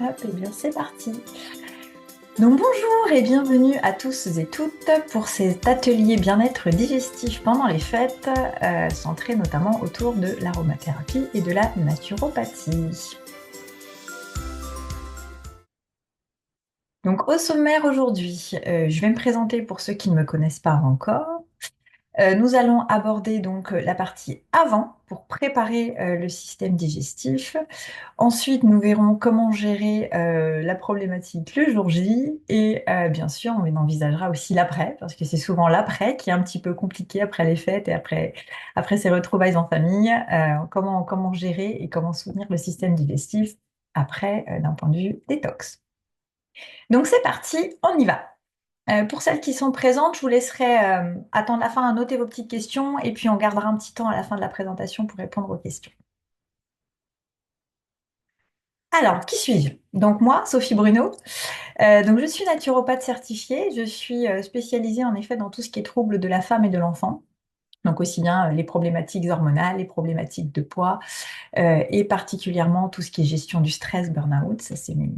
Hop, et bien c'est parti. Donc bonjour et bienvenue à tous et toutes pour cet atelier bien-être digestif pendant les fêtes, centré notamment autour de l'aromathérapie et de la naturopathie. Donc au sommaire aujourd'hui, je vais me présenter pour ceux qui ne me connaissent pas encore. Nous allons aborder donc la partie avant pour préparer le système digestif. Ensuite, nous verrons comment gérer la problématique le jour J et bien sûr, on envisagera aussi l'après, parce que c'est souvent l'après qui est un petit peu compliqué après les fêtes et après ces retrouvailles en famille. Comment gérer et comment soutenir le système digestif après d'un point de vue détox. Donc c'est parti, on y va. Pour celles qui sont présentes, je vous laisserai attendre la fin à noter vos petites questions et puis on gardera un petit temps à la fin de la présentation pour répondre aux questions. Alors, qui suis-je? Donc moi, Sophie Bruno. Donc je suis naturopathe certifiée. Je suis spécialisée en effet dans tout ce qui est troubles de la femme et de l'enfant. Donc aussi bien les problématiques hormonales, les problématiques de poids et particulièrement tout ce qui est gestion du stress, burn-out. Ça, c'est mes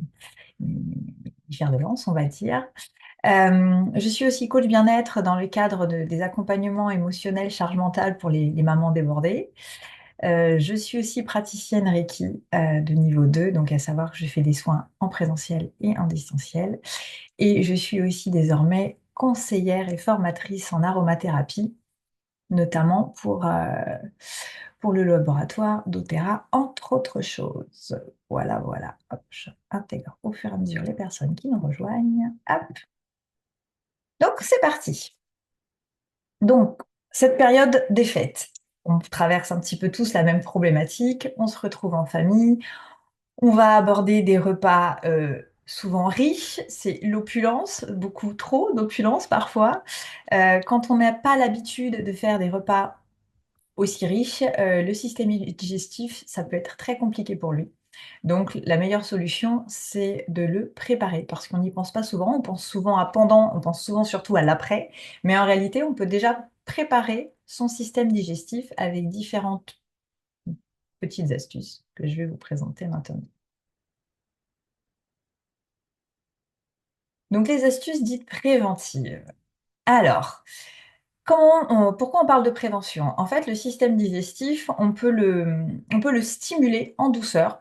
fers de lance, on va dire. Je suis aussi coach bien-être dans le cadre des accompagnements émotionnels charge mentale pour les mamans débordées. Je suis aussi praticienne Reiki de niveau 2, donc à savoir que je fais des soins en présentiel et en distanciel. Et je suis aussi désormais conseillère et formatrice en aromathérapie, notamment pour le laboratoire d'Otera, entre autres choses. Voilà, voilà. Hop, j'intègre au fur et à mesure les personnes qui nous rejoignent. Hop. Donc, c'est parti. Donc, cette période des fêtes, on traverse un petit peu tous la même problématique. On se retrouve en famille. On va aborder des repas souvent riches, c'est l'opulence, beaucoup trop d'opulence parfois. Quand on n'a pas l'habitude de faire des repas aussi riches, le système digestif, ça peut être très compliqué pour lui. Donc la meilleure solution, c'est de le préparer parce qu'on n'y pense pas souvent, on pense souvent à pendant, on pense souvent surtout à l'après, mais en réalité, on peut déjà préparer son système digestif avec différentes petites astuces que je vais vous présenter maintenant. Donc les astuces dites préventives. Alors, pourquoi on parle de prévention? En fait, le système digestif, on peut le stimuler en douceur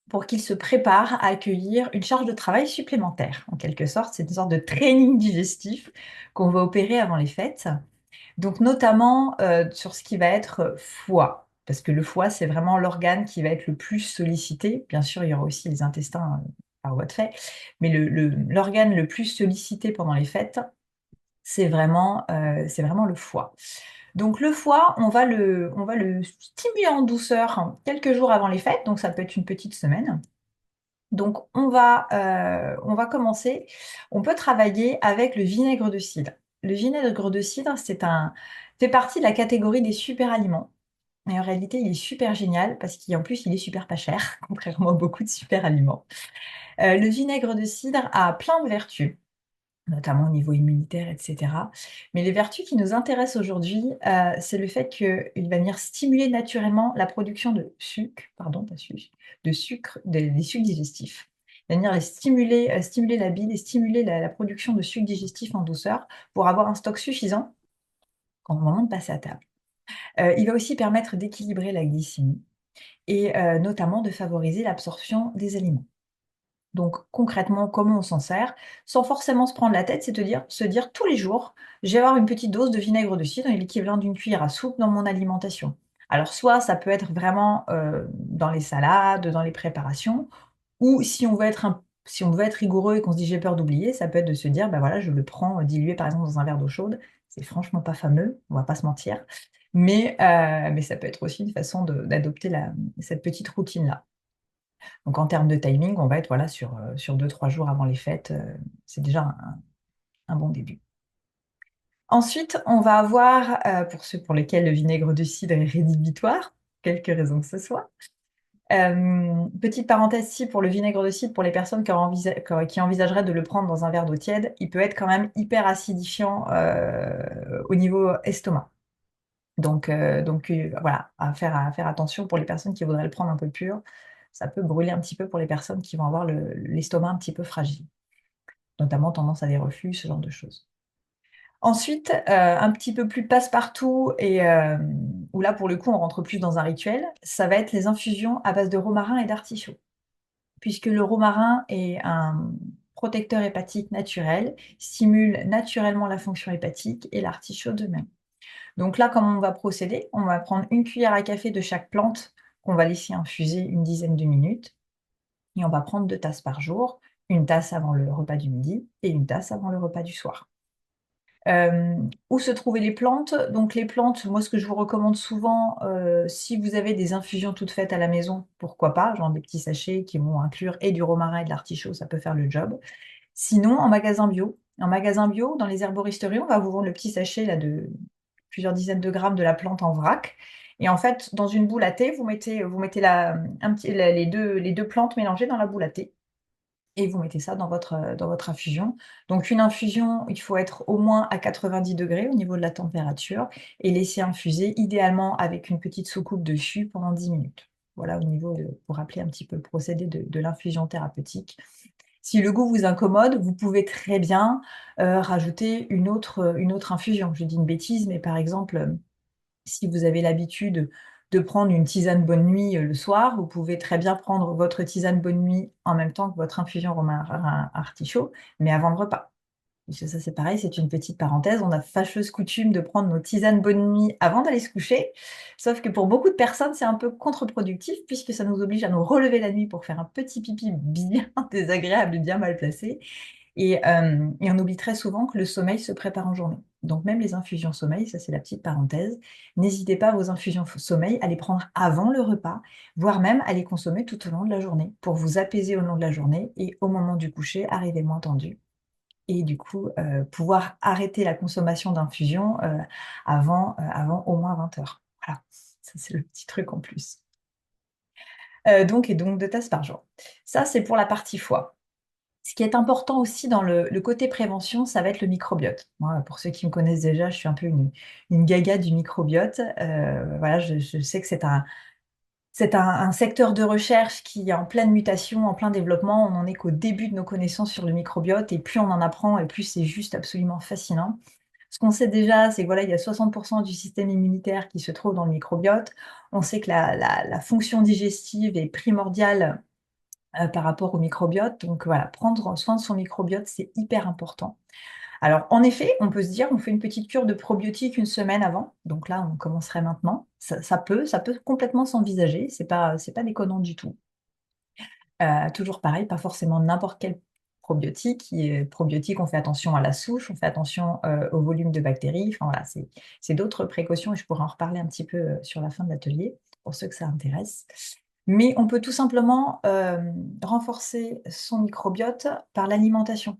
pour qu'il se prépare à accueillir une charge de travail supplémentaire. En quelque sorte, c'est une sorte de training digestif qu'on va opérer avant les fêtes. Donc notamment sur ce qui va être foie, parce que le foie, c'est vraiment l'organe qui va être le plus sollicité. Bien sûr, il y aura aussi les intestins par voie de fait, mais l'organe le plus sollicité pendant les fêtes, c'est vraiment le foie. Donc le foie, on va le stimuler en douceur quelques jours avant les fêtes, donc ça peut être une petite semaine. Donc on va commencer, on peut travailler avec le vinaigre de cidre. Le vinaigre de cidre, fait partie de la catégorie des super aliments. Et en réalité, il est super génial parce qu'en plus, il est super pas cher, contrairement à beaucoup de super aliments. Le vinaigre de cidre a plein de vertus, notamment au niveau immunitaire, etc. Mais les vertus qui nous intéressent aujourd'hui, c'est le fait qu'il va venir stimuler naturellement la production de sucre, pardon, pas sucre, de sucre, des sucs digestifs. Il va venir stimuler la bile et stimuler la production de sucre digestif en douceur pour avoir un stock suffisant au moment de passer à table. Il va aussi permettre d'équilibrer la glycémie et notamment de favoriser l'absorption des aliments. Donc concrètement, comment on s'en sert? Sans forcément se prendre la tête, c'est se dire tous les jours, je vais avoir une petite dose de vinaigre de cidre, l'équivalent d'une cuillère à soupe dans mon alimentation. Alors soit ça peut être vraiment dans les salades, dans les préparations, ou si on veut être rigoureux et qu'on se dit j'ai peur d'oublier, ça peut être de se dire, bah voilà, je le prends dilué par exemple dans un verre d'eau chaude. C'est franchement pas fameux, on va pas se mentir, mais ça peut être aussi une façon d'adopter cette petite routine-là. Donc en termes de timing, on va être voilà, sur 2-3 jours avant les fêtes. C'est déjà un bon début. Ensuite, on va avoir, pour ceux pour lesquels le vinaigre de cidre est rédhibitoire, quelque raison que ce soit. Petite parenthèse ici pour le vinaigre de cidre, pour les personnes qui envisageraient de le prendre dans un verre d'eau tiède, il peut être quand même hyper acidifiant au niveau estomac. Donc voilà, à faire attention pour les personnes qui voudraient le prendre un peu pur. Ça peut brûler un petit peu pour les personnes qui vont avoir l'estomac un petit peu fragile, notamment tendance à des reflux, ce genre de choses. Ensuite, un petit peu plus passe-partout et où là, pour le coup, on rentre plus dans un rituel, ça va être les infusions à base de romarin et d'artichaut. Puisque le romarin est un protecteur hépatique naturel, stimule naturellement la fonction hépatique et l'artichaut de même. Donc là, comment on va procéder? On va prendre une cuillère à café de chaque plante qu'on va laisser infuser une dizaine de minutes et on va prendre 2 tasses par jour, une tasse avant le repas du midi et une tasse avant le repas du soir. Où se trouver les plantes? Donc les plantes, moi ce que je vous recommande souvent, si vous avez des infusions toutes faites à la maison, pourquoi pas, genre des petits sachets qui vont inclure et du romarin et de l'artichaut, ça peut faire le job. Sinon en magasin bio. En magasin bio, dans les herboristeries, on va vous vendre le petit sachet là de plusieurs dizaines de grammes de la plante en vrac et en fait, dans une boule à thé, vous mettez la un petit la les deux plantes mélangées dans la boule à thé et vous mettez ça dans votre infusion. Donc une infusion, il faut être au moins à 90 degrés au niveau de la température et laisser infuser idéalement avec une petite soucoupe dessus pendant 10 minutes. Voilà au niveau de pour rappeler un petit peu le procédé de l'infusion thérapeutique. Si le goût vous incommode, vous pouvez très bien, rajouter une autre infusion. Je dis une bêtise, mais par exemple, si vous avez l'habitude de prendre une tisane bonne nuit, le soir, vous pouvez très bien prendre votre tisane bonne nuit en même temps que votre infusion romarin artichaut, mais avant le repas. Puisque ça, c'est pareil, c'est une petite parenthèse. On a fâcheuse coutume de prendre nos tisanes bonne nuit avant d'aller se coucher, sauf que pour beaucoup de personnes, c'est un peu contre-productif puisque ça nous oblige à nous relever la nuit pour faire un petit pipi bien désagréable et bien mal placé et on oublie très souvent que le sommeil se prépare en journée. Donc même les infusions sommeil, ça c'est la petite parenthèse, n'hésitez pas vos infusions sommeil à les prendre avant le repas, voire même à les consommer tout au long de la journée, pour vous apaiser au long de la journée et au moment du coucher, arriver moins tendu et du coup, pouvoir arrêter la consommation d'infusions, avant au moins 20 heures. Voilà, ça c'est le petit truc en plus. Donc 2 tasses par jour. Ça, c'est pour la partie foie. Ce qui est important aussi dans le côté prévention, ça va être le microbiote. Moi, pour ceux qui me connaissent déjà, je suis un peu une gaga du microbiote. Voilà, je sais que c'est un secteur de recherche qui est en pleine mutation, en plein développement. On n'en est qu'au début de nos connaissances sur le microbiote et plus on en apprend et plus c'est juste absolument fascinant. Ce qu'on sait déjà, c'est que voilà, il y a 60 du système immunitaire qui se trouve dans le microbiote. On sait que la fonction digestive est primordiale par rapport au microbiote. Donc voilà, prendre soin de son microbiote, c'est hyper important. Alors en effet, on peut se dire, on fait une petite cure de probiotiques une semaine avant. Donc là, on commencerait maintenant. Ça peut complètement s'envisager, c'est pas déconnant du tout. Toujours pareil, pas forcément n'importe quel probiotique. Probiotique, on fait attention à la souche, on fait attention, au volume de bactéries. Enfin voilà, c'est d'autres précautions et je pourrais en reparler un petit peu, sur la fin de l'atelier, pour ceux que ça intéresse. Mais on peut tout simplement, renforcer son microbiote par l'alimentation.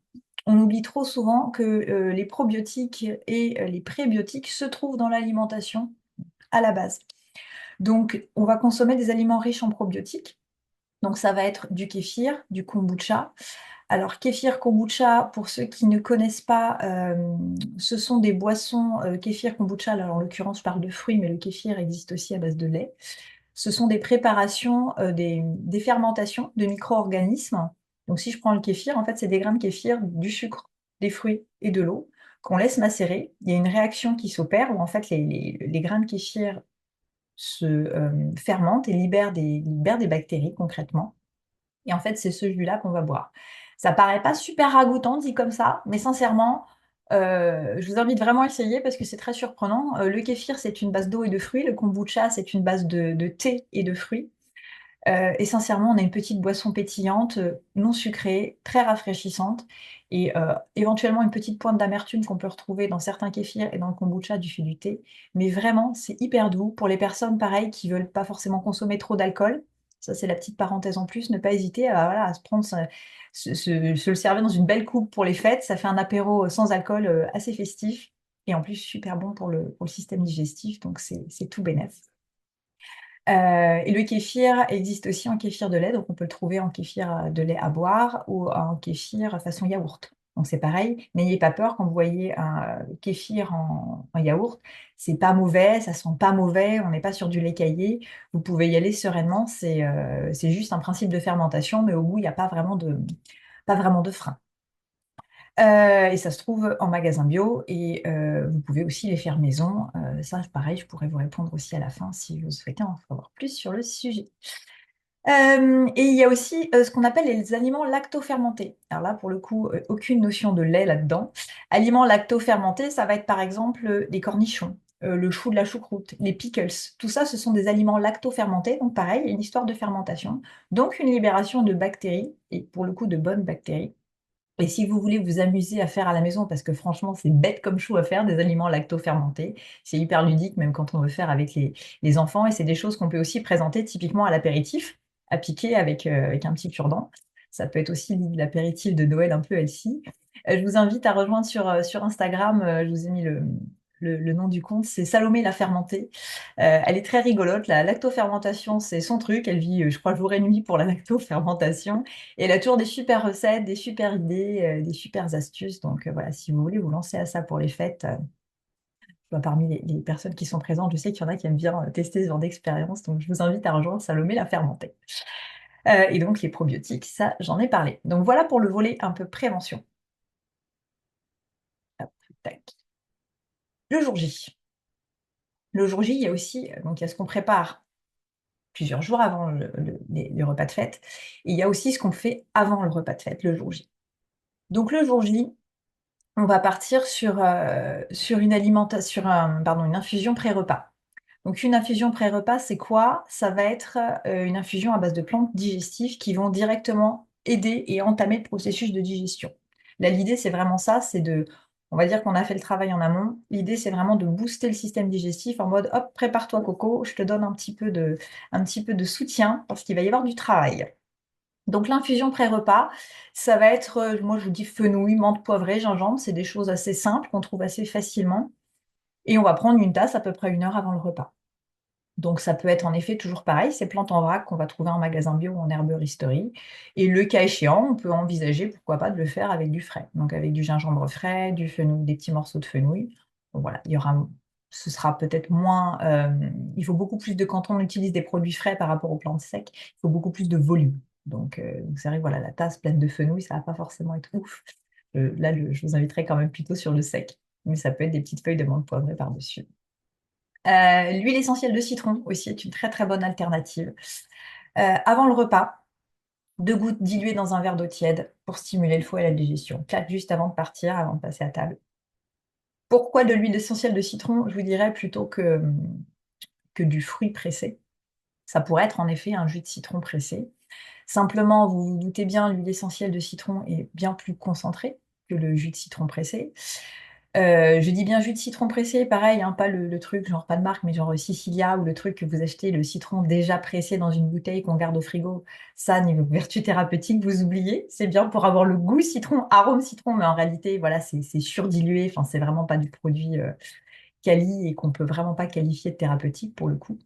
On oublie trop souvent que, les probiotiques et les prébiotiques se trouvent dans l'alimentation à la base. Donc on va consommer des aliments riches en probiotiques. Donc ça va être du kéfir, du kombucha. Alors kéfir, kombucha, pour ceux qui ne connaissent pas, ce sont des boissons, kéfir, kombucha, là en l'occurrence je parle de fruits, mais le kéfir existe aussi à base de lait. Ce sont des préparations, des fermentations de micro-organismes. Donc si je prends le kéfir, en fait, c'est des grains de kéfir, du sucre, des fruits et de l'eau qu'on laisse macérer. Il y a une réaction qui s'opère où en fait les grains de kéfir se, fermentent et libèrent des bactéries concrètement et en fait, c'est ce jus-là qu'on va boire. Ça paraît pas super ragoûtant dit comme ça, mais sincèrement, je vous invite vraiment à essayer parce que c'est très surprenant. Le kéfir, c'est une base d'eau et de fruits. Le kombucha, c'est une base de thé et de fruits. Et sincèrement, on a une petite boisson pétillante, non sucrée, très rafraîchissante et éventuellement une petite pointe d'amertume qu'on peut retrouver dans certains kéfirs et dans le kombucha du fait du thé. Mais vraiment, c'est hyper doux. Pour les personnes, pareil, qui veulent pas forcément consommer trop d'alcool, ça c'est la petite parenthèse en plus, ne pas hésiter à, voilà, à se prendre se le servir dans une belle coupe pour les fêtes. Ça fait un apéro, sans alcool, assez festif et en plus super bon pour le système digestif, donc c'est tout bénef. Et le kéfir existe aussi en kéfir de lait, donc on peut le trouver en kéfir, de lait à boire ou en kéfir façon yaourt. Donc c'est pareil, n'ayez pas peur quand vous voyez un kéfir en yaourt, c'est pas mauvais, ça sent pas mauvais, on n'est pas sur du lait caillé, vous pouvez y aller sereinement, c'est juste un principe de fermentation, mais au goût, il n'y a pas vraiment de frein. Et ça se trouve en magasin bio et vous pouvez aussi les faire maison. Ça, pareil, je pourrais vous répondre aussi à la fin si vous souhaitez en savoir plus sur le sujet. Et il y a aussi ce qu'on appelle les aliments lactofermentés. Alors là, pour le coup, aucune notion de lait là-dedans. Aliments lactofermentés, ça va être par exemple les cornichons, le chou de la choucroute, les pickles. Tout ça, ce sont des aliments lactofermentés. Donc pareil, une histoire de fermentation. Donc une libération de bactéries, et pour le coup de bonnes bactéries. Et si vous voulez vous amuser à faire à la maison, parce que franchement, c'est bête comme chou à faire, des aliments lacto-fermentés. C'est hyper ludique, même quand on veut faire avec les enfants. Et c'est des choses qu'on peut aussi présenter typiquement à l'apéritif, à piquer avec un petit cure-dent. Ça peut être aussi l'apéritif de Noël un peu healthy. Je vous invite à rejoindre sur Instagram, je vous ai mis le nom du compte, c'est Salomé la fermentée. Elle est très rigolote. La lactofermentation, c'est son truc. Elle vit, je crois, jour et nuit pour la lactofermentation. Et elle a toujours des super recettes, des super idées, des super astuces. Donc voilà, si vous voulez vous lancer à ça pour les fêtes, parmi les personnes qui sont présentes, je sais qu'il y en a qui aiment bien tester ce genre d'expérience. Donc je vous invite à rejoindre Salomé la fermentée. Et donc les probiotiques, ça, j'en ai parlé. Donc voilà pour le volet un peu prévention. Hop, tac. Le jour J. Le jour J, il y a aussi, donc il y a ce qu'on prépare plusieurs jours avant les repas de fête. Et il y a aussi ce qu'on fait avant le repas de fête, le jour J. Donc le jour J, on va partir sur une infusion pré-repas. Donc une infusion pré-repas, c'est quoi? Ça va être une infusion à base de plantes digestives qui vont directement aider et entamer le processus de digestion. Là, l'idée, c'est vraiment ça, on va dire qu'on a fait le travail en amont. L'idée, c'est vraiment de booster le système digestif en mode, hop, prépare-toi Coco, je te donne un petit peu de soutien parce qu'il va y avoir du travail. Donc l'infusion pré-repas, ça va être, moi je vous dis fenouil, menthe poivrée, gingembre, c'est des choses assez simples qu'on trouve assez facilement. Et on va prendre une tasse à peu près 1 heure avant le repas. Donc ça peut être en effet toujours pareil, ces plantes en vrac qu'on va trouver en magasin bio ou en herboristerie. Et le cas échéant, on peut envisager, pourquoi pas, de le faire avec du frais. Donc avec du gingembre frais, du fenouil, des petits morceaux de fenouil. Donc voilà, ce sera peut-être moins. Il faut beaucoup plus quand on utilise des produits frais par rapport aux plantes secs, il faut beaucoup plus de volume. Donc c'est vrai que voilà, la tasse pleine de fenouil, ça va pas forcément être ouf. Là, je vous inviterai quand même plutôt sur le sec. Mais ça peut être des petites feuilles de menthe poivrée par-dessus. L'huile essentielle de citron aussi est une très très bonne alternative. Avant le repas, 2 gouttes diluées dans un verre d'eau tiède pour stimuler le foie et la digestion. Clac, juste avant de partir, avant de passer à table. Pourquoi de l'huile essentielle de citron? Je vous dirais plutôt que du fruit pressé. Ça pourrait être en effet un jus de citron pressé. Simplement, vous vous doutez bien, l'huile essentielle de citron est bien plus concentrée que le jus de citron pressé. Je dis bien jus de citron pressé, pareil, hein, pas le truc, genre pas de marque, mais genre Sicilia ou le truc que vous achetez, le citron déjà pressé dans une bouteille qu'on garde au frigo. Ça, niveau vertu thérapeutique, vous oubliez. C'est bien pour avoir le goût citron, arôme citron, mais en réalité, voilà, c'est surdilué. Enfin, c'est vraiment pas du produit quali et qu'on peut vraiment pas qualifier de thérapeutique pour le coup.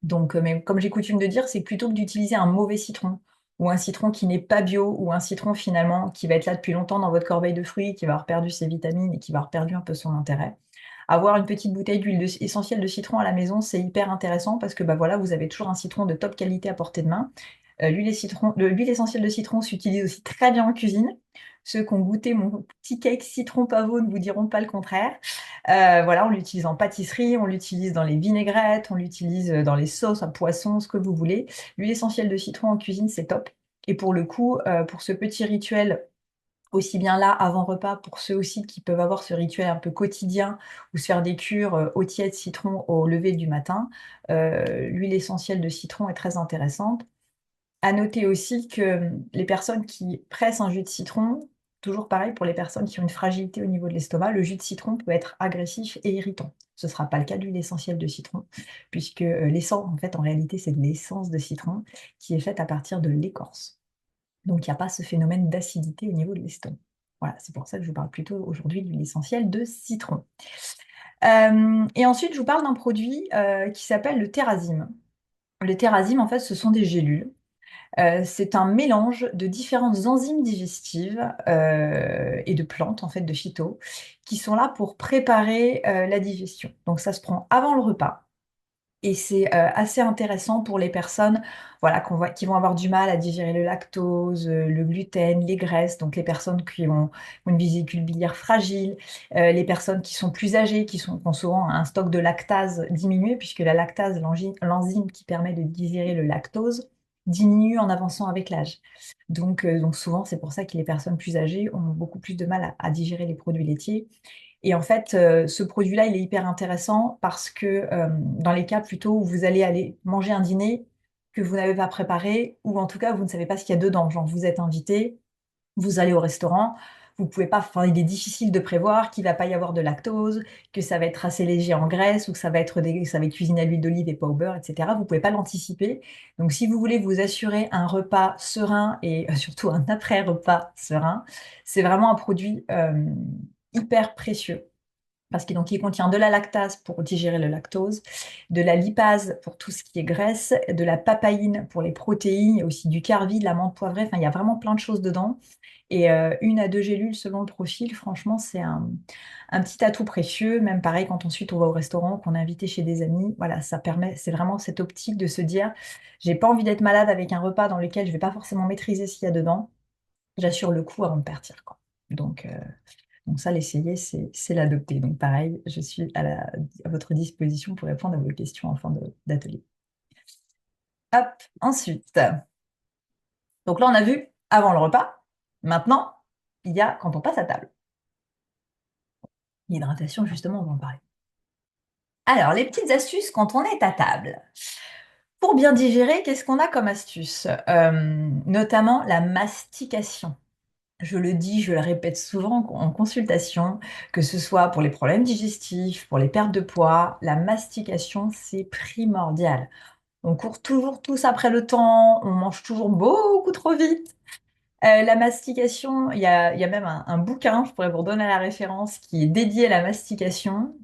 Donc, mais comme j'ai coutume de dire, c'est plutôt que d'utiliser un mauvais citron ou un citron qui n'est pas bio ou un citron finalement qui va être là depuis longtemps dans votre corbeille de fruits, qui va avoir perdu ses vitamines et qui va avoir perdu un peu son intérêt. Avoir une petite bouteille d'huile essentielle de citron à la maison, c'est hyper intéressant parce que bah voilà, vous avez toujours un citron de top qualité à portée de main. L'huile essentielle de citron s'utilise aussi très bien en cuisine. Ceux qui ont goûté mon petit cake citron pavot ne vous diront pas le contraire. Voilà, on l'utilise en pâtisserie, on l'utilise dans les vinaigrettes, on l'utilise dans les sauces à poisson, ce que vous voulez. L'huile essentielle de citron en cuisine, c'est top. Et pour le coup, pour ce petit rituel, aussi bien là, avant repas, pour ceux aussi qui peuvent avoir ce rituel un peu quotidien ou se faire des cures au tiède citron au lever du matin, l'huile essentielle de citron est très intéressante. À noter aussi que les personnes qui pressent un jus de citron, toujours pareil pour les personnes qui ont une fragilité au niveau de l'estomac, le jus de citron peut être agressif et irritant. Ce ne sera pas le cas de l'huile essentielle de citron, puisque l'essence, en fait, en réalité, c'est de l'essence de citron qui est faite à partir de l'écorce. Donc, il n'y a pas ce phénomène d'acidité au niveau de l'estomac. Voilà, c'est pour ça que je vous parle plutôt aujourd'hui de l'huile essentielle de citron. Et ensuite, je vous parle d'un produit qui s'appelle le Terrazime. Le Terrazime, en fait, ce sont des gélules. C'est un mélange de différentes enzymes digestives et de plantes, en fait, de phyto, qui sont là pour préparer la digestion. Donc ça se prend avant le repas. Et c'est assez intéressant pour les personnes voilà, qui vont avoir du mal à digérer le lactose, le gluten, les graisses, donc les personnes qui ont une vésicule biliaire fragile, les personnes qui sont plus âgées, qui ont souvent un stock de lactase diminué, puisque la lactase, l'enzyme qui permet de digérer le lactose, diminue en avançant avec l'âge. Donc souvent, c'est pour ça que les personnes plus âgées ont beaucoup plus de mal à digérer les produits laitiers. Et en fait, ce produit-là, il est hyper intéressant parce que dans les cas plutôt où vous allez aller manger un dîner que vous n'avez pas préparé ou en tout cas, vous ne savez pas ce qu'il y a dedans. Genre, vous êtes invité, vous allez au restaurant, vous pouvez pas, enfin, il est difficile de prévoir qu'il va pas y avoir de lactose, que ça va être assez léger en graisse ou que ça va être cuisiné à l'huile d'olive et pas au beurre, etc. Vous pouvez pas l'anticiper. Donc, si vous voulez vous assurer un repas serein et surtout un après-repas serein, c'est vraiment un produit hyper précieux parce qu'il donc, il contient de la lactase pour digérer le lactose, de la lipase pour tout ce qui est graisse, de la papaïne pour les protéines, il y a aussi du carvi, de la menthe poivrée, enfin il y a vraiment plein de choses dedans. Et 1 à 2 gélules selon le profil, franchement c'est un petit atout précieux, même pareil quand ensuite on va au restaurant, qu'on est invité chez des amis, voilà, ça permet, c'est vraiment cette optique de se dire, j'ai pas envie d'être malade avec un repas dans lequel je vais pas forcément maîtriser ce qu'il y a dedans, j'assure le coup avant de partir, quoi. Donc, euh, donc ça, l'essayer, c'est l'adopter. Donc pareil, je suis à votre disposition pour répondre à vos questions en fin d'atelier. Hop, ensuite. Donc là, on a vu avant le repas. Maintenant, il y a quand on passe à table. L'hydratation, justement, on va en parler. Alors, les petites astuces quand on est à table. Pour bien digérer, qu'est-ce qu'on a comme astuce? Notamment la mastication. Je le dis, je le répète souvent en consultation, que ce soit pour les problèmes digestifs, pour les pertes de poids, la mastication, c'est primordial. On court toujours tous après le temps, on mange toujours beaucoup trop vite. La mastication, il y a même un bouquin, je pourrais vous redonner la référence, qui est dédié à la mastication,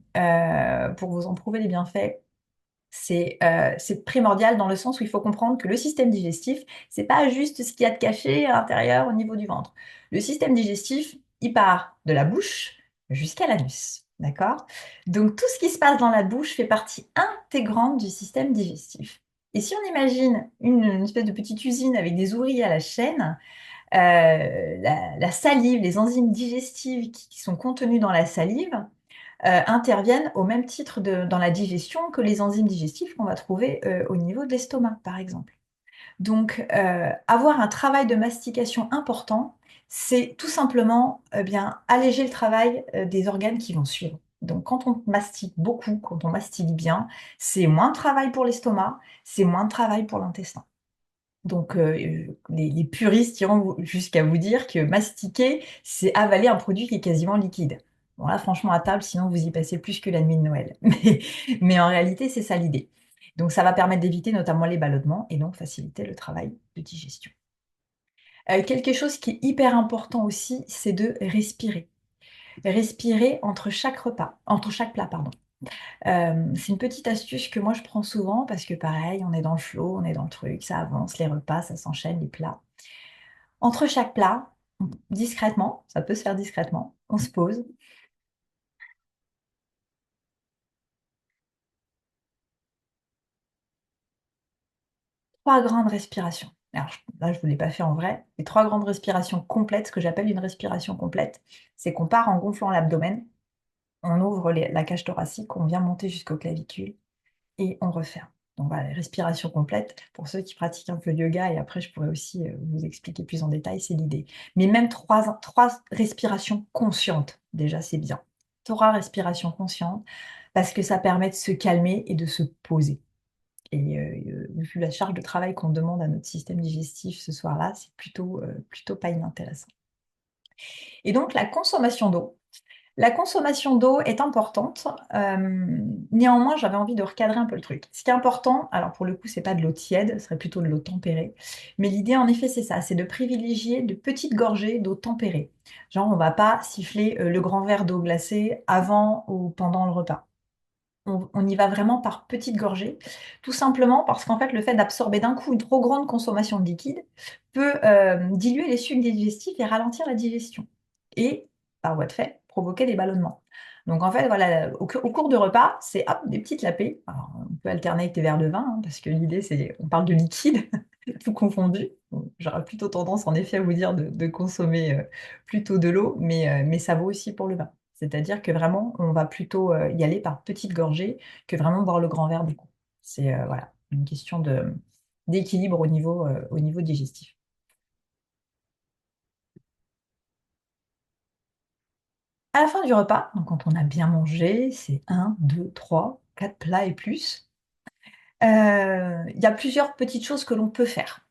pour vous en prouver les bienfaits. C'est primordial dans le sens où il faut comprendre que le système digestif, c'est pas juste ce qu'il y a de caché à l'intérieur au niveau du ventre. Le système digestif, il part de la bouche jusqu'à l'anus. D'accord? Donc tout ce qui se passe dans la bouche fait partie intégrante du système digestif. Et si on imagine une espèce de petite usine avec des ouvriers à la chaîne, la salive, les enzymes digestives qui sont contenues dans la salive, interviennent au même titre dans la digestion que les enzymes digestives qu'on va trouver au niveau de l'estomac, par exemple. Donc, avoir un travail de mastication important, c'est tout simplement bien, alléger le travail des organes qui vont suivre. Donc, quand on mastique beaucoup, quand on mastique bien, c'est moins de travail pour l'estomac, c'est moins de travail pour l'intestin. Donc, les puristes iront jusqu'à vous dire que mastiquer, c'est avaler un produit qui est quasiment liquide. Bon, là, franchement, à table, sinon vous y passez plus que la nuit de Noël. Mais en réalité, c'est ça l'idée. Donc, ça va permettre d'éviter notamment les ballonnements et donc faciliter le travail de digestion. Quelque chose qui est hyper important aussi, c'est de respirer. Respirer entre chaque repas, entre chaque plat, pardon. C'est une petite astuce que moi je prends souvent parce que pareil, on est dans le flow, on est dans le truc, ça avance, les repas, ça s'enchaîne, les plats. Entre chaque plat, discrètement, ça peut se faire discrètement, on se pose, 3 grandes respirations. Alors là, je ne vous l'ai pas fait en vrai. Les 3 grandes respirations complètes, ce que j'appelle une respiration complète, c'est qu'on part en gonflant l'abdomen, on ouvre la cage thoracique, on vient monter jusqu'aux clavicules et on referme. Donc voilà, les respirations complètes, pour ceux qui pratiquent un peu de yoga, et après je pourrais aussi vous expliquer plus en détail, c'est l'idée. Mais même trois respirations conscientes, déjà c'est bien. 3 respirations conscientes, parce que ça permet de se calmer et de se poser. Et vu la charge de travail qu'on demande à notre système digestif ce soir-là, c'est plutôt pas inintéressant. Et donc la consommation d'eau. La consommation d'eau est importante. Néanmoins, j'avais envie de recadrer un peu le truc. Ce qui est important, alors pour le coup, c'est pas de l'eau tiède, ce serait plutôt de l'eau tempérée. Mais l'idée, en effet, c'est ça, c'est de privilégier de petites gorgées d'eau tempérée. Genre, on va pas siffler le grand verre d'eau glacée avant ou pendant le repas. on y va vraiment par petites gorgées, tout simplement parce qu'en fait, le fait d'absorber d'un coup une trop grande consommation de liquide peut diluer les sucs digestifs et ralentir la digestion. Et, par voie de fait, provoquer des ballonnements. Donc en fait, voilà, au cours de repas, c'est hop, des petites lapées. Alors, on peut alterner avec des verres de vin, hein, parce que l'idée, c'est, on parle de liquide, tout confondu. Donc, j'aurais plutôt tendance, en effet, à vous dire de consommer plutôt de l'eau, mais ça vaut aussi pour le vin. C'est-à-dire que vraiment, on va plutôt y aller par petites gorgées que vraiment boire le grand verre du coup. C'est voilà, une question d'équilibre au niveau digestif. À la fin du repas, donc quand on a bien mangé, c'est un, 2, 3, 4 plats et plus, il y a plusieurs petites choses que l'on peut faire.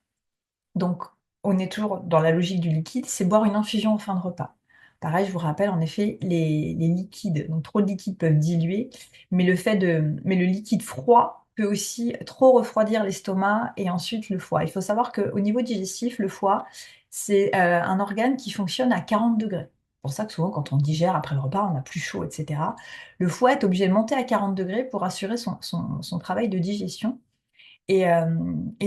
Donc, on est toujours dans la logique du liquide, c'est boire une infusion en fin de repas. Pareil, je vous rappelle, en effet, les liquides, donc trop de liquides peuvent diluer, mais le liquide froid peut aussi trop refroidir l'estomac et ensuite le foie. Il faut savoir qu'au niveau digestif, le foie, c'est un organe qui fonctionne à 40 degrés. C'est pour ça que souvent, quand on digère après le repas, on a plus chaud, etc. Le foie est obligé de monter à 40 degrés pour assurer son travail de digestion. Et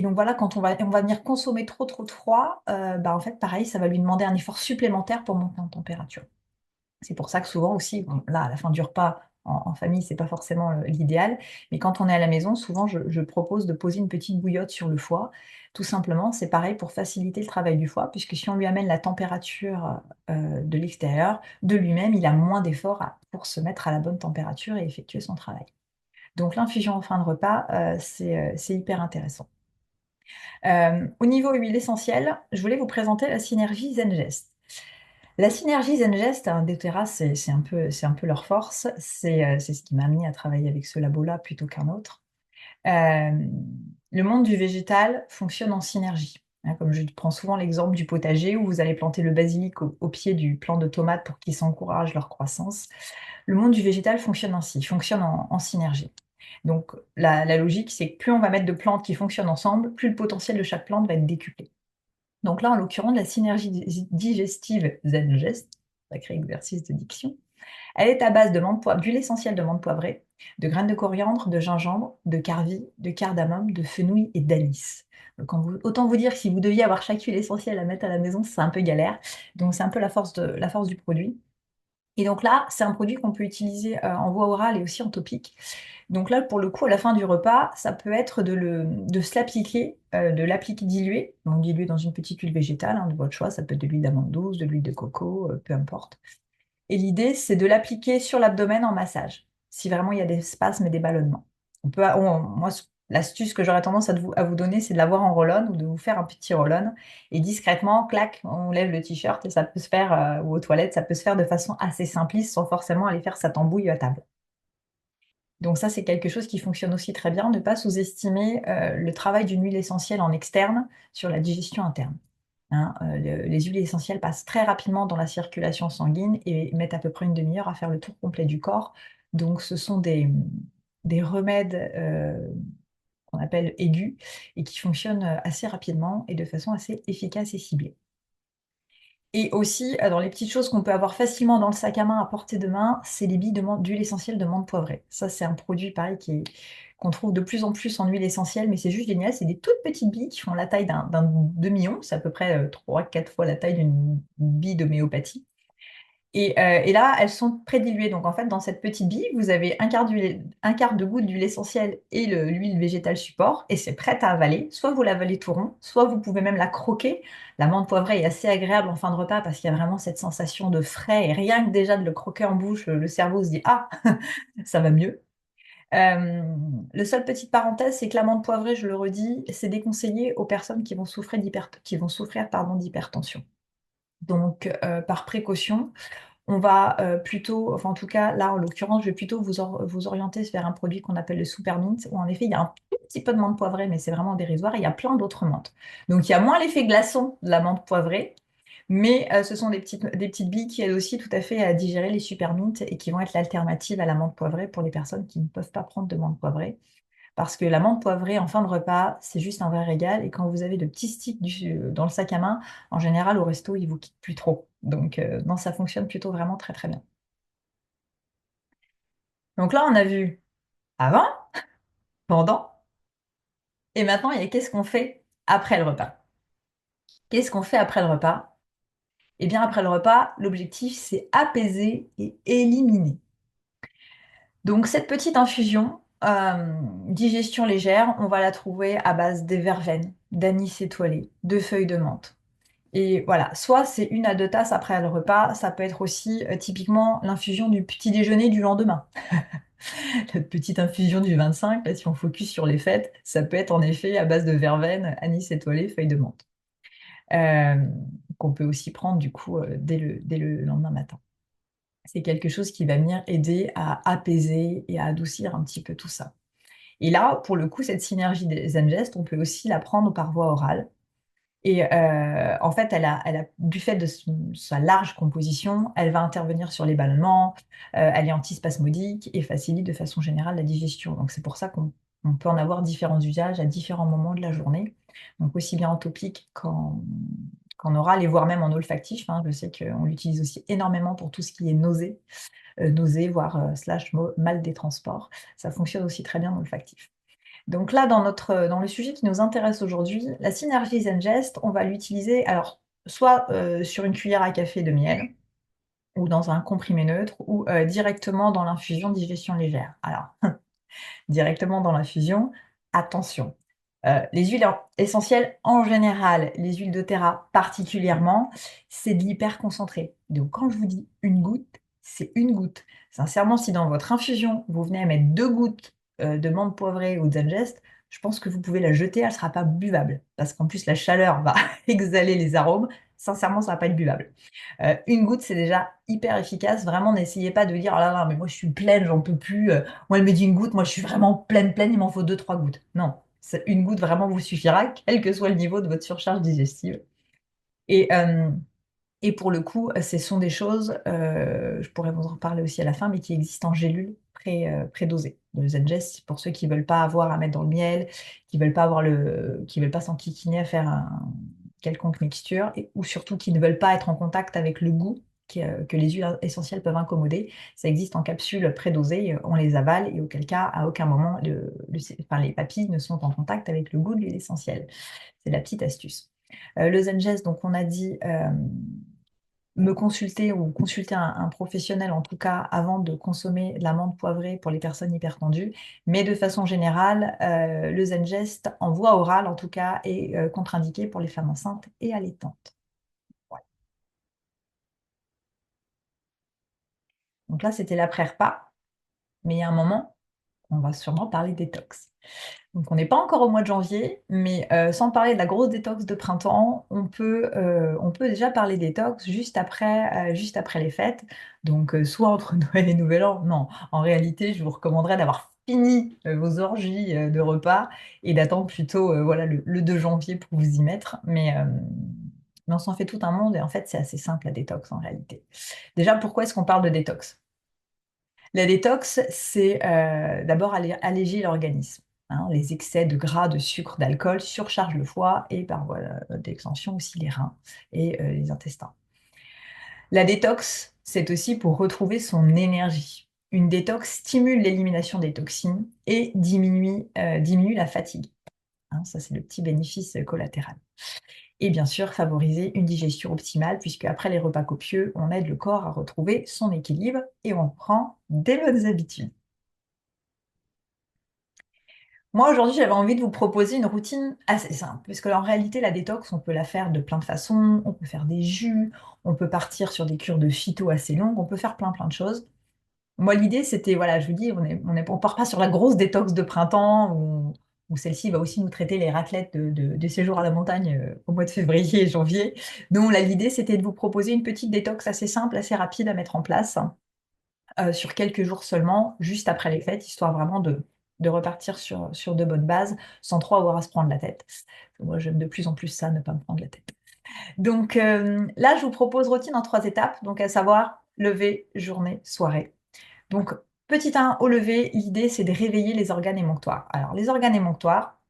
donc voilà, quand on va venir consommer trop de froid, bah, en fait, pareil, ça va lui demander un effort supplémentaire pour monter en température. C'est pour ça que souvent aussi, bon, là, à la fin du repas, en famille, c'est pas forcément l'idéal, mais quand on est à la maison, souvent, je propose de poser une petite bouillotte sur le foie. Tout simplement, c'est pareil pour faciliter le travail du foie, puisque si on lui amène la température de l'extérieur, de lui-même, il a moins d'efforts pour se mettre à la bonne température et effectuer son travail. Donc l'infusion en fin de repas, c'est hyper intéressant. Au niveau huile essentielle, je voulais vous présenter la synergie Zengest. La synergie Zengest, hein, doTERRA, c'est un peu leur force. C'est ce qui m'a amené à travailler avec ce labo-là plutôt qu'un autre. Euh, le monde du végétal fonctionne en synergie. Hein, comme je prends souvent l'exemple du potager où vous allez planter le basilic au pied du plant de tomates pour qu'ils s'encouragent leur croissance. Le monde du végétal fonctionne ainsi, il fonctionne en synergie. Donc la logique, c'est que plus on va mettre de plantes qui fonctionnent ensemble, plus le potentiel de chaque plante va être décuplé. Donc là, en l'occurrence, la synergie digestive Zengest, sacré exercice de diction, elle est à base d'huile essentielle de menthe poivrée, de graines de coriandre, de gingembre, de carvi, de cardamome, de fenouil et d'anis. Donc, autant vous dire que si vous deviez avoir chaque huile essentielle à mettre à la maison, c'est un peu galère. Donc c'est un peu la force du produit. Et donc là, c'est un produit qu'on peut utiliser en voie orale et aussi en topique. Donc là, pour le coup, à la fin du repas, ça peut être de se l'appliquer, de l'appliquer dilué, donc dilué dans une petite huile végétale, hein, de votre choix, ça peut être de l'huile d'amande douce, de l'huile de coco, peu importe. Et l'idée, c'est de l'appliquer sur l'abdomen en massage, si vraiment il y a des spasmes et des ballonnements. Moi, l'astuce que j'aurais tendance à vous donner, c'est de l'avoir en roll-on ou de vous faire un petit roll-on. Et discrètement, clac, on lève le t-shirt et ça peut se faire, ou aux toilettes, ça peut se faire de façon assez simpliste sans forcément aller faire sa tambouille à table. Donc ça, c'est quelque chose qui fonctionne aussi très bien, ne pas sous-estimer le travail d'une huile essentielle en externe sur la digestion interne. Hein, les huiles essentielles passent très rapidement dans la circulation sanguine et mettent à peu près une demi-heure à faire le tour complet du corps. Donc ce sont des remèdes qu'on appelle aigus et qui fonctionnent assez rapidement et de façon assez efficace et ciblée. Et aussi, dans les petites choses qu'on peut avoir facilement dans le sac à main à portée de main, c'est les billes d'huile essentielle de menthe poivrée. Ça, c'est un produit pareil qu'on trouve de plus en plus en huile essentielle, mais c'est juste génial. C'est des toutes petites billes qui font la taille d'un demi-oncre. C'est à peu près 3-4 fois la taille d'une bille d'homéopathie. Et là, elles sont prédiluées. Donc, en fait, dans cette petite bille, vous avez un quart de goutte d'huile essentielle et l'huile végétale support, et c'est prêt à avaler. Soit vous l'avalez tout rond, soit vous pouvez même la croquer. La menthe poivrée est assez agréable en fin de repas parce qu'il y a vraiment cette sensation de frais. Et rien que déjà de le croquer en bouche, le cerveau se dit: «Ah, ça va mieux». Euh, le seul petite parenthèse, c'est que la menthe poivrée, je le redis, c'est déconseillé aux personnes qui vont souffrir, pardon, d'hypertension. Donc, par précaution, on va plutôt, enfin en tout cas là en l'occurrence, je vais plutôt vous orienter vers un produit qu'on appelle le Supermint, où en effet il y a un tout petit peu de menthe poivrée, mais c'est vraiment dérisoire, et il y a plein d'autres menthes. Donc il y a moins l'effet glaçon de la menthe poivrée, mais ce sont des petites billes qui aident aussi tout à fait à digérer les Supermint et qui vont être l'alternative à la menthe poivrée pour les personnes qui ne peuvent pas prendre de menthe poivrée. Parce que la menthe poivrée en fin de repas, c'est juste un vrai régal. Et quand vous avez de petits sticks dans le sac à main, en général, au resto, ils vous quittent plus trop. Donc, non, ça fonctionne plutôt vraiment très, très bien. Donc là, on a vu avant, pendant, et maintenant, il y a qu'est-ce qu'on fait après le repas. Qu'est-ce qu'on fait après le repas? Eh bien, après le repas, l'objectif, c'est apaiser et éliminer. Donc, cette petite infusion, digestion légère, on va la trouver à base des verveines, d'anis étoilé, de feuilles de menthe. Et voilà, soit c'est 1 à 2 tasses après le repas, ça peut être aussi typiquement l'infusion du petit déjeuner du lendemain. Notre petite infusion du 25, là, si on focus sur les fêtes, ça peut être en effet à base de verveine, anis étoilé, feuilles de menthe. Euh, qu'on peut aussi prendre du coup dès le lendemain matin. C'est quelque chose qui va venir aider à apaiser et à adoucir un petit peu tout ça. Et là, pour le coup, cette synergie des Zen Gest, on peut aussi la prendre par voie orale. Et en fait, du fait de sa large composition, elle va intervenir sur les ballonnements, elle est antispasmodique et facilite de façon générale la digestion. Donc c'est pour ça qu'on peut en avoir différents usages à différents moments de la journée. Donc aussi bien en topique qu'en oral et voire même en olfactif, hein. Je sais qu'on l'utilise aussi énormément pour tout ce qui est nausée, voire slash mal des transports. Ça fonctionne aussi très bien en olfactif. Donc là, dans le sujet qui nous intéresse aujourd'hui, la synergie Zengest, on va l'utiliser alors soit sur une cuillère à café de miel, ou dans un comprimé neutre, ou directement dans l'infusion digestion légère. Alors, directement dans l'infusion, attention. Les huiles essentielles en général, les huiles de terra particulièrement, c'est de l'hyper concentré. Donc quand je vous dis une goutte, c'est une goutte. Sincèrement, si dans votre infusion, vous venez à mettre 2 gouttes de menthe poivrée ou de Zengest, je pense que vous pouvez la jeter, elle ne sera pas buvable. Parce qu'en plus, la chaleur va exhaler les arômes. Sincèrement, ça ne va pas être buvable. 1 goutte, c'est déjà hyper efficace. Vraiment, n'essayez pas de dire, oh là là, mais moi je suis pleine, j'en peux plus. Moi, elle me dit 1 goutte, moi je suis vraiment pleine, pleine, il m'en faut 2, 3 gouttes. Non, 1 goutte vraiment vous suffira, quel que soit le niveau de votre surcharge digestive. Et, euh, et pour le coup, ce sont des choses, je pourrais vous en reparler aussi à la fin, mais qui existent en gélules prédosées. Le Zengest, pour ceux qui ne veulent pas avoir à mettre dans le miel, qui veulent pas s'enquiquiner à faire quelconque mixture, ou surtout qui ne veulent pas être en contact avec le goût que les huiles essentielles peuvent incommoder. Ça existe en capsules prédosées, on les avale et auquel cas, à aucun moment, enfin, les papilles ne sont en contact avec le goût de l'huile essentielle. C'est la petite astuce. Le Zengest, donc on a dit me consulter ou consulter un professionnel en tout cas avant de consommer de l'amande poivrée pour les personnes hypertendues. Mais de façon générale, le Zengest en voie orale en tout cas est contre-indiqué pour les femmes enceintes et allaitantes. Voilà. Donc là, c'était l'après-repas, mais il y a un moment, on va sûrement parler détox. Donc on n'est pas encore au mois de janvier, mais sans parler de la grosse détox de printemps, on peut déjà parler détox juste après les fêtes. Donc soit entre Noël et Nouvel An. Non, en réalité, je vous recommanderais d'avoir fini vos orgies de repas et d'attendre plutôt voilà, le 2 janvier pour vous y mettre. Mais on s'en fait tout un monde et en fait, c'est assez simple la détox en réalité. Déjà, pourquoi est-ce qu'on parle de détox? La détox, c'est d'abord alléger l'organisme, hein. Les excès de gras, de sucre, d'alcool surchargent le foie et par voie d'extension aussi les reins et les intestins. La détox, c'est aussi pour retrouver son énergie. Une détox stimule l'élimination des toxines et diminue la fatigue, hein. Ça, c'est le petit bénéfice collatéral. Et bien sûr, favoriser une digestion optimale, puisque après les repas copieux, on aide le corps à retrouver son équilibre et on prend des bonnes habitudes. Moi, aujourd'hui, j'avais envie de vous proposer une routine assez simple, parce que en réalité, la détox, on peut la faire de plein de façons. On peut faire des jus, on peut partir sur des cures de phyto assez longues, on peut faire plein plein de choses. Moi, l'idée, c'était, voilà, je vous dis, on part pas sur la grosse détox de printemps, où celle-ci va aussi nous traiter les raclettes de séjour à la montagne au mois de février et janvier. Donc, là, l'idée, c'était de vous proposer une petite détox assez simple, assez rapide à mettre en place, sur quelques jours seulement, juste après les fêtes, histoire vraiment de repartir sur de bonnes bases, sans trop avoir à se prendre la tête. Moi, j'aime de plus en plus ça, ne pas me prendre la tête. Donc là, je vous propose routine en 3 étapes, donc à savoir lever, journée, soirée. Donc, petit 1, au lever, l'idée, c'est de réveiller les organes émonctoires. Alors, les organes émonctoires,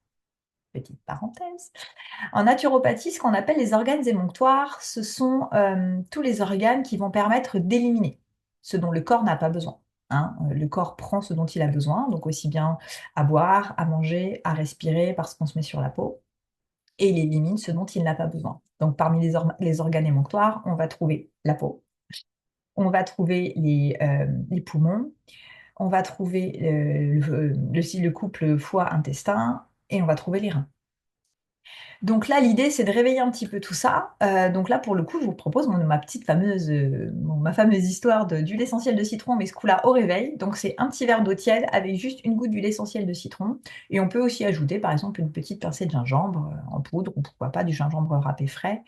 petite parenthèse, en naturopathie, ce qu'on appelle les organes émonctoires, ce sont tous les organes qui vont permettre d'éliminer ce dont le corps n'a pas besoin, hein. Le corps prend ce dont il a besoin, donc aussi bien à boire, à manger, à respirer parce qu'on se met sur la peau, et il élimine ce dont il n'a pas besoin. Donc parmi les organes émonctoires, on va trouver la peau, on va trouver les poumons, on va trouver le couple foie-intestin, et on va trouver les reins. Donc là, l'idée, c'est de réveiller un petit peu tout ça. Donc là, pour le coup, je vous propose ma fameuse histoire d'huile essentielle de citron, mais ce coup-là au réveil. Donc c'est un petit verre d'eau tiède avec juste une goutte d'huile essentielle de citron. Et on peut aussi ajouter, par exemple, une petite pincée de gingembre en poudre, ou pourquoi pas du gingembre râpé frais.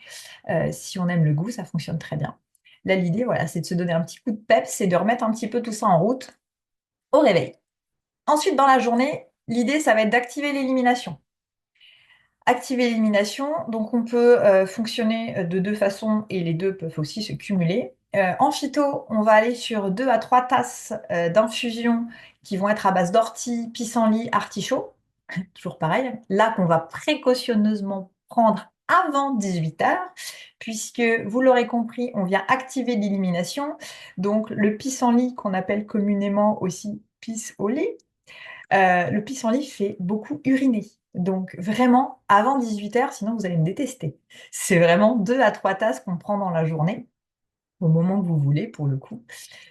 Si on aime le goût, ça fonctionne très bien. Là, l'idée, voilà, c'est de se donner un petit coup de peps et de remettre un petit peu tout ça en route au réveil. Ensuite, dans la journée, l'idée, ça va être d'activer l'élimination. Activer l'élimination, donc on peut fonctionner de deux façons et les deux peuvent aussi se cumuler. En phyto, on va aller sur 2 à 3 tasses d'infusion qui vont être à base d'ortie, pissenlit, artichaut. Toujours pareil, là qu'on va précautionneusement prendre avant 18 heures, puisque vous l'aurez compris, on vient activer l'élimination. Donc le pissenlit, qu'on appelle communément aussi pisse au lait, le pissenlit fait beaucoup uriner. Donc vraiment, avant 18 heures, sinon vous allez me détester. C'est vraiment 2 à 3 tasses qu'on prend dans la journée, au moment que vous voulez pour le coup.